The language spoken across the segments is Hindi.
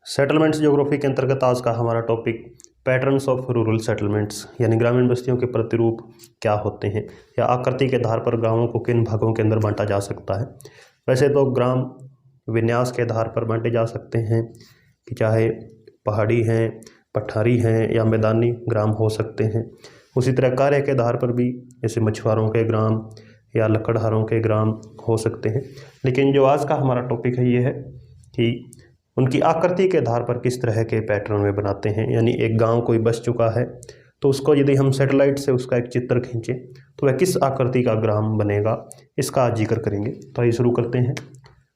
सेटलमेंट्स ज्योग्राफी के अंतर्गत आज का हमारा topic patterns of rural settlements यानी ग्रामीण बस्तियों के प्रतिरूप क्या होते हैं या आकृति के आधार पर गांवों को किन भागों के अंदर बांटा जा सकता है। वैसे तो ग्राम विन्यास के आधार पर बांटे जा सकते हैं कि चाहे पहाड़ी हैं, पठारी हैं या मैदानी ग्राम हो सकते हैं। उसी तरह कार्य के आधार पर भी जैसे मछुआरों के ग्राम या लकड़हारों के ग्राम हो सकते हैं। लेकिन जो आज का हमारा टॉपिक है ये है कि उनकी आकृति के आधार पर किस तरह के पैटर्न में बनाते हैं। यानी एक गांव कोई बस चुका है तो उसको यदि हम सैटेलाइट से उसका एक चित्र खींचें तो वह किस आकृति का ग्राम बनेगा, इसका आज जिक्र करेंगे। तो आइए शुरू करते हैं।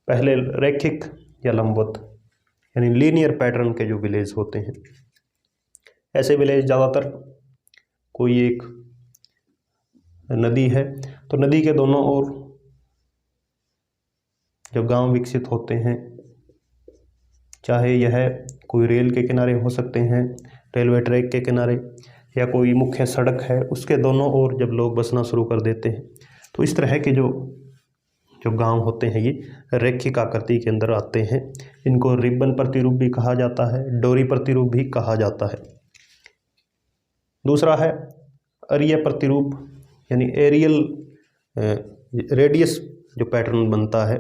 पहले रैखिक या लंबवत यानी लीनियर पैटर्न के जो विलेज होते हैं, ऐसे विलेज ज़्यादातर कोई एक नदी है तो नदी के दोनों ओर जब गांव विकसित होते हैं, चाहे यह कोई रेल के किनारे हो सकते हैं, रेलवे ट्रैक के किनारे, या कोई मुख्य सड़क है उसके दोनों ओर जब लोग बसना शुरू कर देते हैं तो इस तरह के जो गांव होते हैं ये रैखिक आकृति के अंदर आते हैं। इनको रिबन प्रतिरूप भी कहा जाता है, डोरी प्रतिरूप भी कहा जाता है। दूसरा है अरीय प्रतिरूप यानी एरियल रेडियस जो पैटर्न बनता है,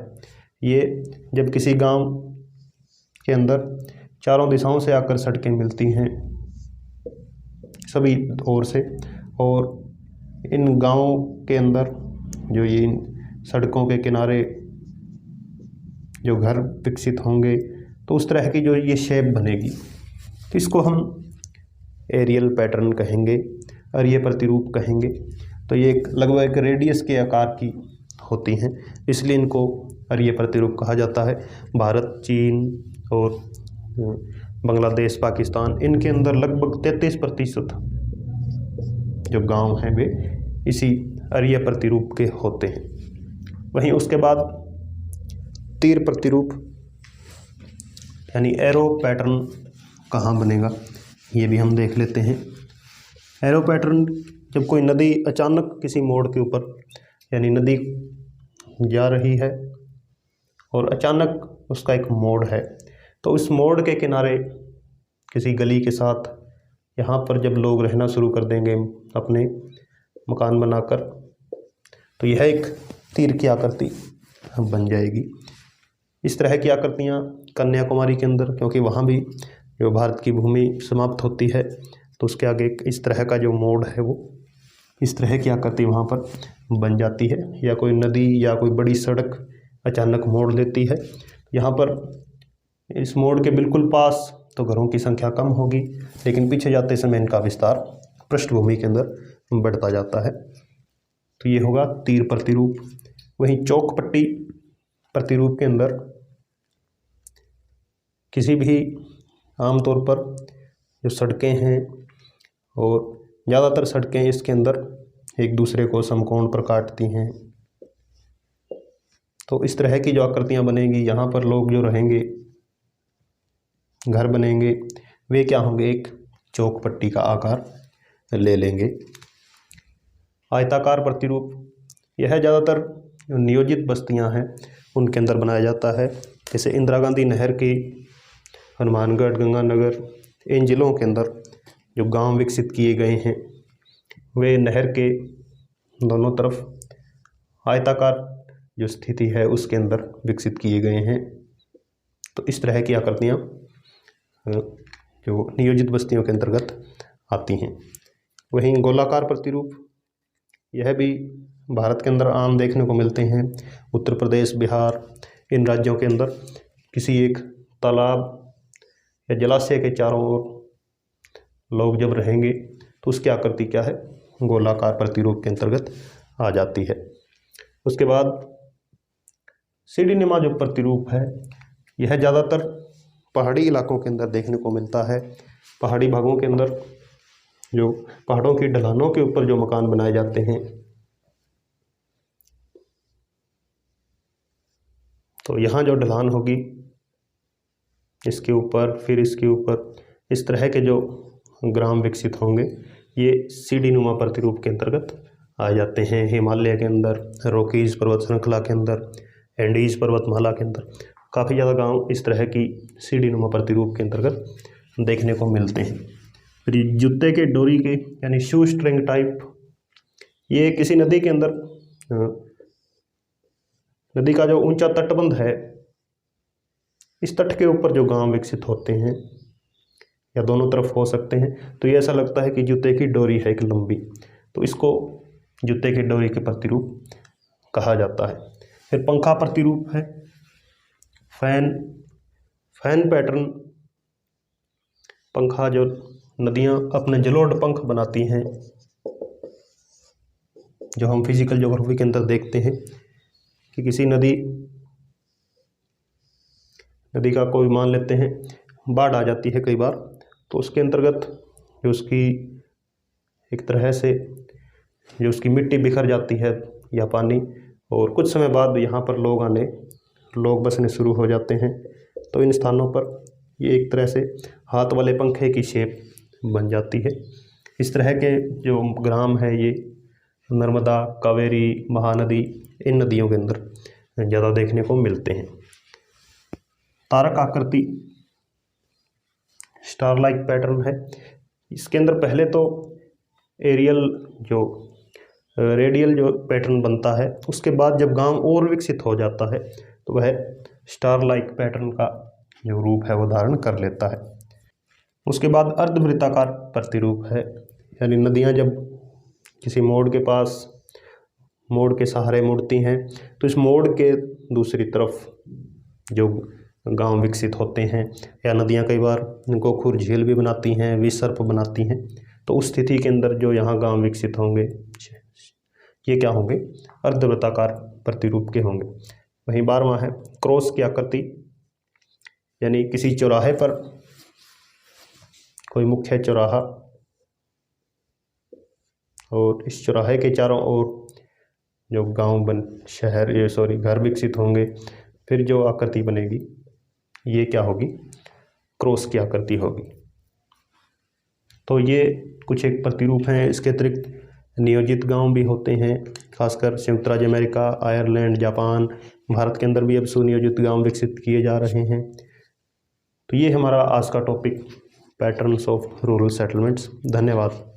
ये जब किसी गांव के अंदर चारों दिशाओं से आकर सड़कें मिलती हैं सभी ओर से, और इन गांवों के अंदर जो ये सड़कों के किनारे जो घर विकसित होंगे तो उस तरह की जो ये शेप बनेगी तो इसको हम एरियल पैटर्न कहेंगे, अरीय प्रतिरूप कहेंगे। तो ये लगभग एक रेडियस के आकार की होती हैं, इसलिए इनको अरीय प्रतिरूप कहा जाता है। भारत, चीन और बांग्लादेश, पाकिस्तान, इनके अंदर लगभग 33% जो गांव हैं वे इसी अरीय प्रतिरूप के होते हैं। वहीं उसके बाद तीर प्रतिरूप यानी एरो पैटर्न कहाँ बनेगा ये भी हम देख लेते हैं। एरो पैटर्न जब कोई नदी अचानक किसी मोड़ के ऊपर, यानी नदी जा रही है और अचानक उसका एक मोड़ है तो उस मोड़ के किनारे किसी गली के साथ यहाँ पर जब लोग रहना शुरू कर देंगे अपने मकान बनाकर, तो यह एक तीर की आकृति बन जाएगी। इस तरह की आकृतियाँ कन्याकुमारी के अंदर, क्योंकि वहाँ भी जो भारत की भूमि समाप्त होती है तो उसके आगे इस तरह का जो मोड़ है वो इस तरह की आकृति वहाँ पर बन जाती है। या कोई नदी या कोई बड़ी सड़क अचानक मोड़ लेती है, यहाँ पर इस मोड़ के बिल्कुल पास तो घरों की संख्या कम होगी, लेकिन पीछे जाते समय इनका विस्तार पृष्ठभूमि के अंदर बढ़ता जाता है। तो ये होगा तीर प्रतिरूप। वहीं चौकपट्टी प्रतिरूप के अंदर किसी भी आमतौर पर जो सड़कें हैं और ज़्यादातर सड़कें इसके अंदर एक दूसरे को समकोण पर काटती हैं, तो इस तरह की जो आकृतियाँ बनेगी, यहाँ पर लोग जो रहेंगे, घर बनेंगे, वे क्या होंगे, एक चौकपट्टी का आकार ले लेंगे। आयताकार प्रतिरूप यह ज़्यादातर जो नियोजित बस्तियां हैं उनके अंदर बनाया जाता है। जैसे इंदिरा गांधी नहर की हनुमानगढ़, गंगानगर, इन जिलों के अंदर जो गांव विकसित किए गए हैं वे नहर के दोनों तरफ आयताकार जो स्थिति है उसके अंदर विकसित किए गए हैं। तो इस तरह की आकृतियाँ जो नियोजित बस्तियों के अंतर्गत आती हैं। वहीं गोलाकार प्रतिरूप यह भी भारत के अंदर आम देखने को मिलते हैं। उत्तर प्रदेश, बिहार, इन राज्यों के अंदर किसी एक तालाब या जलाशय के चारों ओर लोग जब रहेंगे तो उसकी आकृति क्या है, गोलाकार प्रतिरूप के अंतर्गत आ जाती है। उसके बाद सीढ़ीनुमा जो प्रतिरूप है यह ज़्यादातर पहाड़ी इलाकों के अंदर देखने को मिलता है। पहाड़ी भागों के अंदर जो पहाड़ों की ढलानों के ऊपर जो मकान बनाए जाते हैं तो यहाँ जो ढलान होगी इसके ऊपर, फिर इसके ऊपर, इस तरह के जो ग्राम विकसित होंगे ये सीढ़ीनुमा प्रतिरूप के अंतर्गत आ जाते हैं। हिमालय के अंदर, रॉकीज पर्वत श्रृंखला के अंदर, एंडीज पर्वतमाला के अंदर, काफ़ी ज़्यादा गांव इस तरह की सीढ़ी नुमा प्रतिरूप के अंतर्गत देखने को मिलते हैं। फिर जूते के डोरी के यानी शू स्ट्रिंग टाइप, ये किसी नदी के अंदर नदी का जो ऊंचा तटबंध है, इस तट के ऊपर जो गांव विकसित होते हैं या दोनों तरफ हो सकते हैं, तो ये ऐसा लगता है कि जूते की डोरी है एक लंबी, तो इसको जूते की डोरी के प्रतिरूप कहा जाता है। फिर पंखा प्रतिरूप है, फैन पैटर्न पंखा जो नदियां अपने जलोढ़ पंख बनाती हैं, जो हम फिजिकल ज्योग्राफी के अंदर देखते हैं कि किसी नदी का कोई मान लेते हैं बाढ़ आ जाती है कई बार, तो उसके अंतर्गत जो उसकी एक तरह से जो उसकी मिट्टी बिखर जाती है या पानी, और कुछ समय बाद यहाँ पर लोग बसने शुरू हो जाते हैं, तो इन स्थानों पर ये एक तरह से हाथ वाले पंखे की शेप बन जाती है। इस तरह के जो ग्राम है ये नर्मदा, कावेरी, महानदी, इन नदियों के अंदर ज़्यादा देखने को मिलते हैं। तारक आकृति स्टार लाइक पैटर्न है, इसके अंदर पहले तो रेडियल जो पैटर्न बनता है, उसके बाद जब गांव और विकसित हो जाता है तो वह स्टार लाइक पैटर्न का जो रूप है वो धारण कर लेता है। उसके बाद अर्धवृत्ताकार प्रतिरूप है, यानी नदियां जब किसी मोड़ के सहारे मुड़ती हैं, तो इस मोड़ के दूसरी तरफ जो गांव विकसित होते हैं, या नदियां कई बार गोखुर झील भी बनाती हैं, विसर्प बनाती हैं, तो उस स्थिति के अंदर जो यहाँ गांव विकसित होंगे ये क्या होंगे, अर्धवृत्ताकार प्रतिरूप के होंगे। वहीं 12वां है क्रॉस की आकृति, यानी किसी चौराहे पर कोई मुख्य चौराहा, और इस चौराहे के चारों ओर जो घर विकसित होंगे, फिर जो आकृति बनेगी ये क्या होगी, क्रॉस की आकृति होगी। तो ये कुछ एक प्रतिरूप हैं। इसके अतिरिक्त नियोजित गांव भी होते हैं, खासकर संयुक्त राज्य अमेरिका, आयरलैंड, जापान, भारत के अंदर भी अब सुनियोजित गांव विकसित किए जा रहे हैं। तो ये हमारा आज का topic patterns of rural settlements. धन्यवाद।